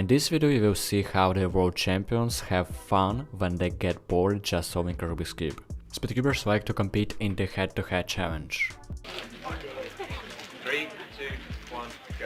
In this video you will see how the world champions have fun when they get bored just solving a Rubik's Cube. Speedcubers like to compete in the head-to-head challenge. 3, 2, 1, go.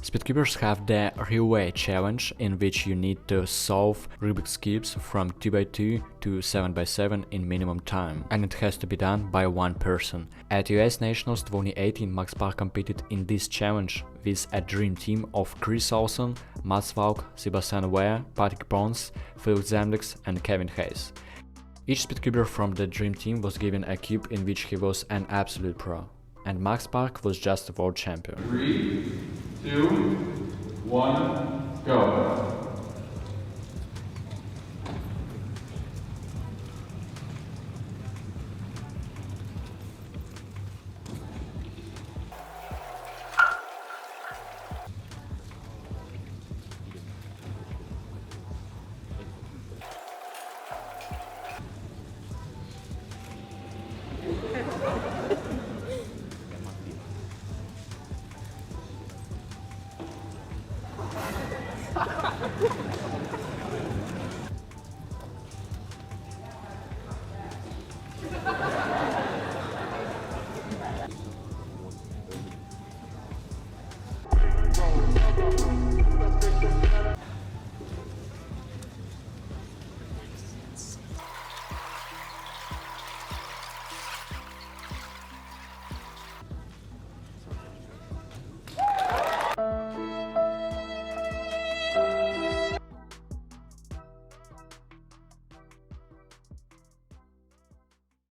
Speedcubers have the relay challenge, in which you need to solve Rubik's Cubes from 2x2 to 7x7 in minimum time, and it has to be done by one person. At US Nationals 2018, Max Park competed in this challenge with a dream team of Chris Olsen, Mats Valk, Sebastian Ware, Patrick Pons, Phil Zemlix and Kevin Hayes. Each Speedcuber from the dream team was given a cube in which he was an absolute pro, and Max Park was just a world champion. 3, 2, 1, go.